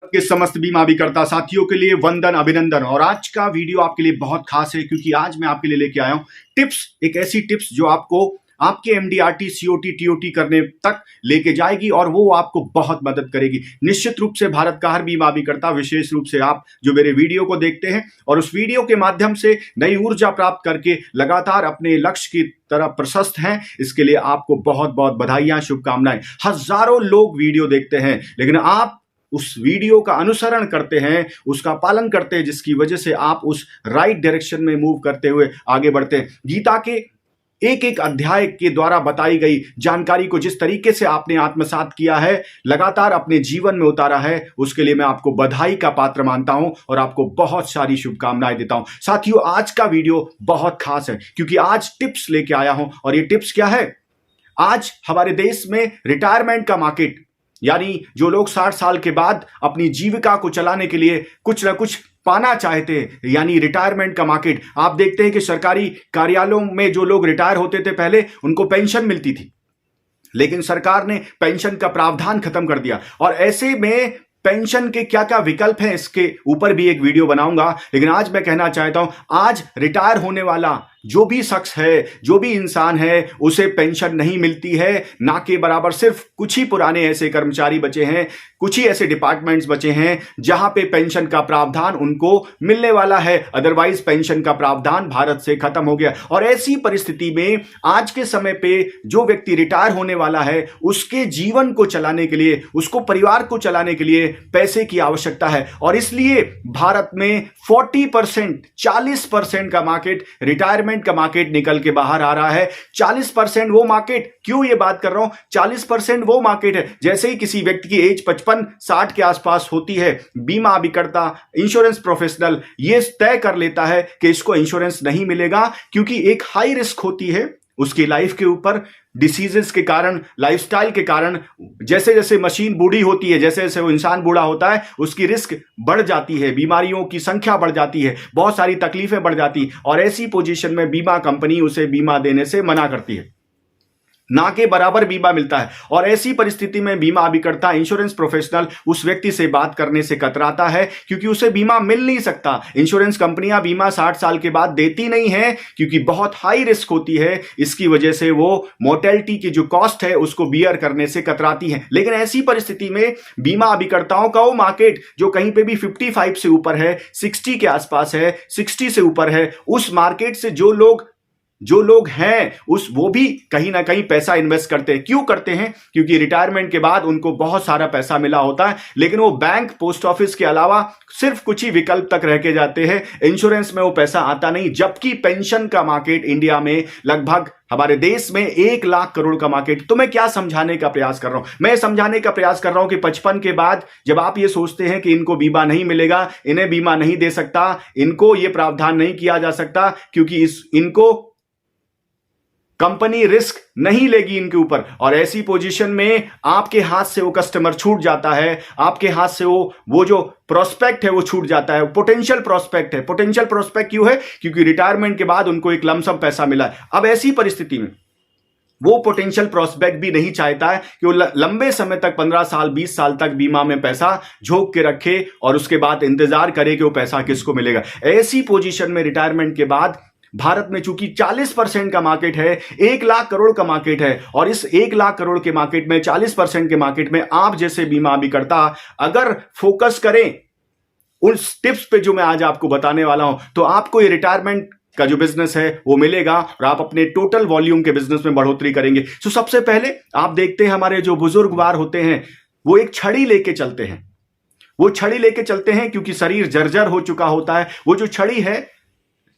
के समस्त बीमा अभिकर्ता साथियों के लिए वंदन अभिनंदन। और आज का वीडियो आपके लिए बहुत खास है क्योंकि आज मैं आपके लिए लेके आया हूं टिप्स, एक ऐसी टिप्स जो आपको आपके एमडीआरटी सीओटी टीओटी करने तक लेके जाएगी और वो आपको बहुत मदद करेगी। निश्चित रूप से भारत का हर बीमा अभिकर्ता, विशेष रूप से आप जो मेरे वीडियो को देखते हैं और उस वीडियो के माध्यम से नई ऊर्जा प्राप्त करके लगातार अपने लक्ष्य की तरफ प्रशस्त हैं, इसके लिए आपको बहुत बहुत बधाइयां, शुभकामनाएं। हजारों लोग वीडियो देखते हैं लेकिन आप उस वीडियो का अनुसरण करते हैं, उसका पालन करते हैं, जिसकी वजह से आप उस राइट डायरेक्शन में मूव करते हुए आगे बढ़ते हैं। गीता के एक एक अध्याय के द्वारा बताई गई जानकारी को जिस तरीके से आपने आत्मसात किया है, लगातार अपने जीवन में उतारा है, उसके लिए मैं आपको बधाई का पात्र मानता हूं और आपको बहुत सारी शुभकामनाएं देता हूं। साथियों, आज का वीडियो बहुत खास है क्योंकि आज टिप्स लेके आया हूं। और ये टिप्स क्या है? आज हमारे देश में रिटायरमेंट का मार्केट, यानी जो लोग 60 साल के बाद अपनी जीविका को चलाने के लिए कुछ ना कुछ पाना चाहते हैं, यानी रिटायरमेंट का मार्केट। आप देखते हैं कि सरकारी कार्यालयों में जो लोग रिटायर होते थे पहले, उनको पेंशन मिलती थी, लेकिन सरकार ने पेंशन का प्रावधान खत्म कर दिया। और ऐसे में पेंशन के क्या क्या विकल्प हैं, इसके ऊपर भी एक वीडियो बनाऊंगा। लेकिन आज मैं कहना चाहता हूं, आज रिटायर होने वाला जो भी शख्स है, जो भी इंसान है, उसे पेंशन नहीं मिलती है, ना के बराबर। सिर्फ कुछ ही पुराने ऐसे कर्मचारी बचे हैं, कुछ ही ऐसे डिपार्टमेंट्स बचे हैं जहां पे पेंशन का प्रावधान उनको मिलने वाला है। अदरवाइज पेंशन का प्रावधान भारत से खत्म हो गया। और ऐसी परिस्थिति में आज के समय पे जो व्यक्ति रिटायर होने वाला है, उसके जीवन को चलाने के लिए, उसको परिवार को चलाने के लिए पैसे की आवश्यकता है। और इसलिए भारत में 40%, 40% का मार्केट, रिटायरमेंट का मार्केट निकल के बाहर आ रहा है। 40% वो मार्केट, क्यों ये बात कर रहा हूं? 40% वो मार्केट है, जैसे ही किसी व्यक्ति की एज 55-60 के आसपास होती है, बीमा अभिकर्ता, इंश्योरेंस प्रोफेशनल ये तय कर लेता है कि इसको इंश्योरेंस नहीं मिलेगा, क्योंकि एक हाई रिस्क होती है उसकी लाइफ के ऊपर। डिसीजेस के कारण, लाइफस्टाइल के कारण, जैसे जैसे मशीन बूढ़ी होती है, जैसे जैसे वो इंसान बूढ़ा होता है, उसकी रिस्क बढ़ जाती है, बीमारियों की संख्या बढ़ जाती है, बहुत सारी तकलीफें बढ़ जाती है। और ऐसी पोजीशन में बीमा कंपनी उसे बीमा देने से मना करती है, ना के बराबर बीमा मिलता है। और ऐसी परिस्थिति में बीमा अभिकर्ता, इंश्योरेंस प्रोफेशनल उस व्यक्ति से बात करने से कतराता है क्योंकि उसे बीमा मिल नहीं सकता। इंश्योरेंस कंपनियां बीमा 60 साल के बाद देती नहीं है क्योंकि बहुत हाई रिस्क होती है। इसकी वजह से वो मोर्टेलिटी की जो कॉस्ट है उसको बियर करने से कतराती है। लेकिन ऐसी परिस्थिति में बीमा अभिकर्ताओं का वो मार्केट जो कहीं पे भी 55 से ऊपर है, 60 के आसपास है, 60 से ऊपर है, उस मार्केट से जो लोग हैं वो भी कहीं ना कहीं पैसा इन्वेस्ट करते हैं। क्यों करते हैं? क्योंकि रिटायरमेंट के बाद उनको बहुत सारा पैसा मिला होता है, लेकिन वो बैंक, पोस्ट ऑफिस के अलावा सिर्फ कुछ ही विकल्प तक रह के जाते हैं। इंश्योरेंस में वो पैसा आता नहीं। जबकि पेंशन का मार्केट इंडिया में लगभग, हमारे देश में 1 लाख करोड़ का मार्केट। तो मैं क्या समझाने का प्रयास कर रहा हूं? मैं समझाने का प्रयास कर रहा हूं कि 55 के बाद जब आप ये सोचते हैं कि इनको बीमा नहीं मिलेगा, इन्हें बीमा नहीं दे सकता, इनको ये प्रावधान नहीं किया जा सकता क्योंकि इनको कंपनी रिस्क नहीं लेगी इनके ऊपर, और ऐसी पोजीशन में आपके हाथ से वो कस्टमर छूट जाता है, आपके हाथ से वो जो प्रोस्पेक्ट है वो छूट जाता है, पोटेंशियल प्रोस्पेक्ट है। पोटेंशियल प्रोस्पेक्ट क्यों है? क्योंकि रिटायरमेंट के बाद उनको एक लमसम पैसा मिला है। अब ऐसी परिस्थिति में वो पोटेंशियल प्रोस्पेक्ट भी नहीं चाहता है कि वो लंबे समय तक, 15 साल 20 साल तक बीमा में पैसा झोंक के रखे और उसके बाद इंतजार करे कि वो पैसा किसको मिलेगा। ऐसी पोजीशन में रिटायरमेंट के बाद भारत में चूंकि 40% का मार्केट है, 1 लाख करोड़ का मार्केट है, और इस 1 लाख करोड़ के मार्केट में, 40% के मार्केट में आप जैसे बीमा अभिकर्ता अगर फोकस करें उन टिप्स पे जो मैं आज आपको बताने वाला हूं, तो आपको ये रिटायरमेंट का जो बिजनेस है वो मिलेगा और आप अपने टोटल वॉल्यूम के बिजनेस में बढ़ोतरी करेंगे। तो सबसे पहले आप देखते हैं हमारे जो बुजुर्गवार होते हैं वो एक छड़ी लेके चलते हैं। वो छड़ी लेके चलते हैं क्योंकि शरीर जर्जर हो चुका होता है। वो जो छड़ी है,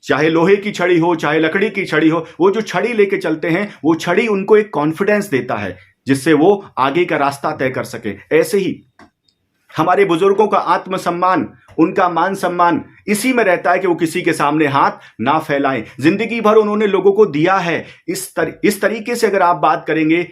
चाहे लोहे की छड़ी हो, चाहे लकड़ी की छड़ी हो, वो जो छड़ी लेके चलते हैं, वो छड़ी उनको एक कॉन्फिडेंस देता है जिससे वो आगे का रास्ता तय कर सके। ऐसे ही हमारे बुजुर्गों का आत्मसम्मान, उनका मान सम्मान इसी में रहता है कि वो किसी के सामने हाथ ना फैलाएं। जिंदगी भर उन्होंने लोगों को दिया है। इस तरीके से अगर आप बात करेंगे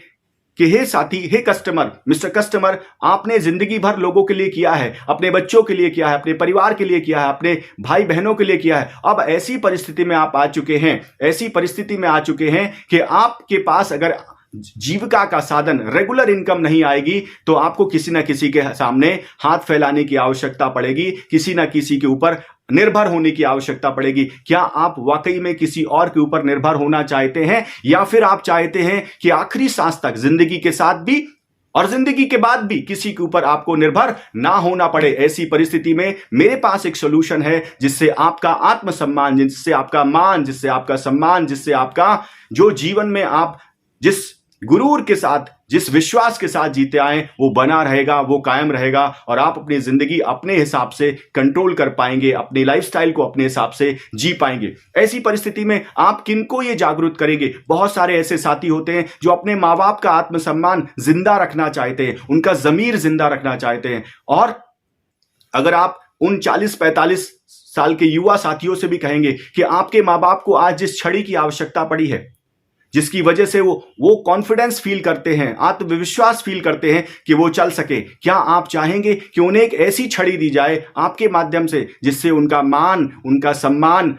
कि हे साथी, हे कस्टमर, मिस्टर कस्टमर, आपने जिंदगी भर लोगों के लिए किया है, अपने बच्चों के लिए किया है, अपने परिवार के लिए किया है, अपने भाई बहनों के लिए किया है। अब ऐसी परिस्थिति में आप आ चुके हैं, ऐसी परिस्थिति में आ चुके हैं कि आपके पास अगर जीविका का साधन, रेगुलर इनकम नहीं आएगी तो आपको किसी ना किसी के सामने हाथ फैलाने की आवश्यकता पड़ेगी, किसी ना किसी के ऊपर निर्भर होने की आवश्यकता पड़ेगी। क्या आप वाकई में किसी और के ऊपर निर्भर होना चाहते हैं, या फिर आप चाहते हैं कि आखिरी सांस तक जिंदगी के साथ भी और जिंदगी के बाद भी किसी के ऊपर आपको निर्भर ना होना पड़े? ऐसी परिस्थिति में मेरे पास एक सोल्यूशन है जिससे आपका आत्मसम्मान, जिससे आपका मान, जिससे आपका सम्मान, जिससे आपका जो जीवन में आप जिस गुरूर के साथ, जिस विश्वास के साथ जीते आए, वो बना रहेगा, वो कायम रहेगा और आप अपनी जिंदगी अपने हिसाब से कंट्रोल कर पाएंगे, अपनी लाइफस्टाइल को अपने हिसाब से जी पाएंगे। ऐसी परिस्थिति में आप किनको ये जागरूक करेंगे? बहुत सारे ऐसे साथी होते हैं जो अपने माँ बाप का आत्मसम्मान जिंदा रखना चाहते हैं, उनका जमीर जिंदा रखना चाहते हैं। और अगर आप उन 40-45 साल के युवा साथियों से भी कहेंगे कि आपके माँ बाप को आज जिस छड़ी की आवश्यकता पड़ी है, जिसकी वजह से वो कॉन्फिडेंस फील करते हैं, आत्मविश्वास फील करते हैं कि वो चल सके, क्या आप चाहेंगे कि उन्हें एक ऐसी छड़ी दी जाए आपके माध्यम से जिससे उनका मान, उनका सम्मान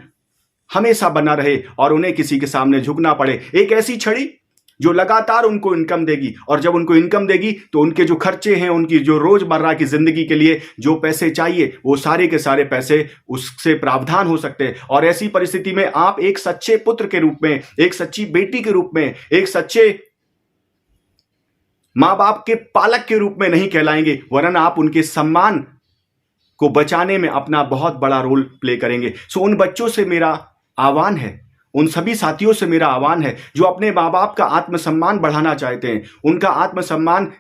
हमेशा बना रहे और उन्हें किसी के सामने झुकना पड़े? एक ऐसी छड़ी जो लगातार उनको इनकम देगी, और जब उनको इनकम देगी तो उनके जो खर्चे हैं, उनकी जो रोजमर्रा की जिंदगी के लिए जो पैसे चाहिए, वो सारे के सारे पैसे उससे प्रावधान हो सकते हैं। और ऐसी परिस्थिति में आप एक सच्चे पुत्र के रूप में, एक सच्ची बेटी के रूप में, एक सच्चे मां बाप के पालक के रूप में नहीं कहलाएंगे, वरन आप उनके सम्मान को बचाने में अपना बहुत बड़ा रोल प्ले करेंगे। सो उन बच्चों से मेरा आह्वान है, उन सभी साथियों से मेरा आह्वान है जो अपने माँ बाप का आत्मसम्मान बढ़ाना चाहते हैं, उनका आत्मसम्मान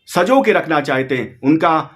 सजो के रखना चाहते हैं, उनका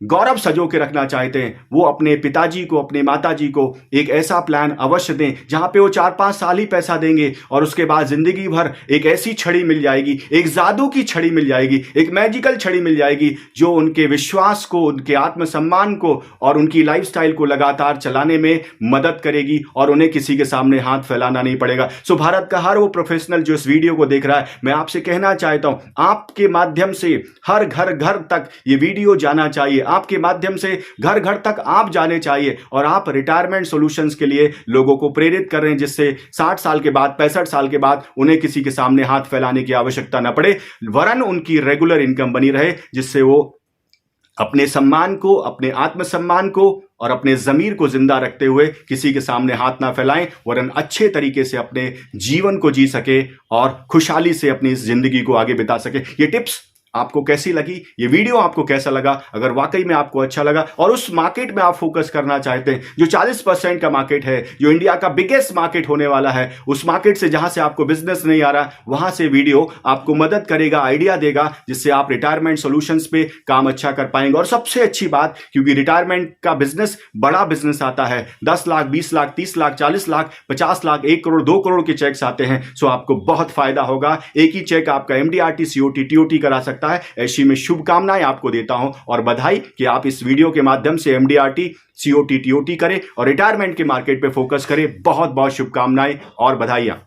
गौरव सजो के रखना चाहते हैं, वो अपने पिताजी को, अपने माताजी को एक ऐसा प्लान अवश्य दें जहां पे वो 4-5 साल ही पैसा देंगे और उसके बाद जिंदगी भर एक ऐसी छड़ी मिल जाएगी, एक जादू की छड़ी मिल जाएगी, एक मैजिकल छड़ी मिल जाएगी जो उनके विश्वास को, उनके आत्मसम्मान को और उनकी लाइफस्टाइल को लगातार चलाने में मदद करेगी और उन्हें किसी के सामने हाथ फैलाना नहीं पड़ेगा। सो भारत का हर वो प्रोफेशनल जो इस वीडियो को देख रहा है, मैं आपसे कहना चाहता हूं, आपके माध्यम से हर घर तक ये वीडियो जाना चाहिए, आपके माध्यम से घर घर तक आप जाने चाहिए और आप रिटायरमेंट सॉल्यूशंस के लिए लोगों को प्रेरित कर रहे हैं, जिससे 60 साल के बाद, 65 साल के बाद उन्हें किसी के सामने हाथ फैलाने की आवश्यकता न पड़े, वरन उनकी रेगुलर इनकम बनी रहे, जिससे वो अपने सम्मान को, अपने आत्मसम्मान को और अपने जमीर को जिंदा रखते हुए किसी के सामने हाथ ना फैलाएं, वरन अच्छे तरीके से अपने जीवन को जी सके और खुशहाली से अपनी जिंदगी को आगे बिता सके। ये टिप्स आपको कैसी लगी? ये वीडियो आपको कैसा लगा? अगर वाकई में आपको अच्छा लगा और उस मार्केट में आप फोकस करना चाहते हैं जो 40% का मार्केट है, जो इंडिया का बिगेस्ट मार्केट होने वाला है, उस मार्केट से जहां से आपको बिजनेस नहीं आ रहा, वहां से वीडियो आपको मदद करेगा, आइडिया देगा, जिससे आप रिटायरमेंट सॉल्यूशंस पे काम अच्छा कर पाएंगे। और सबसे अच्छी बात, क्योंकि रिटायरमेंट का बिजनेस बड़ा बिजनेस आता है, 10 लाख, 20 लाख, 30 लाख, 40 लाख, 50 लाख, 1 करोड़, 2 करोड़ के चेक्स आते हैं। सो आपको बहुत फायदा होगा। एक ही चेक आपका MDRT, COT, TOT करा सकता है। ऐसी में शुभकामनाएं आपको देता हूं और बधाई कि आप इस वीडियो के माध्यम से MDRT, COT, TOT करें और रिटायरमेंट के मार्केट पे फोकस करें। बहुत बहुत शुभकामनाएं और बधाइयां।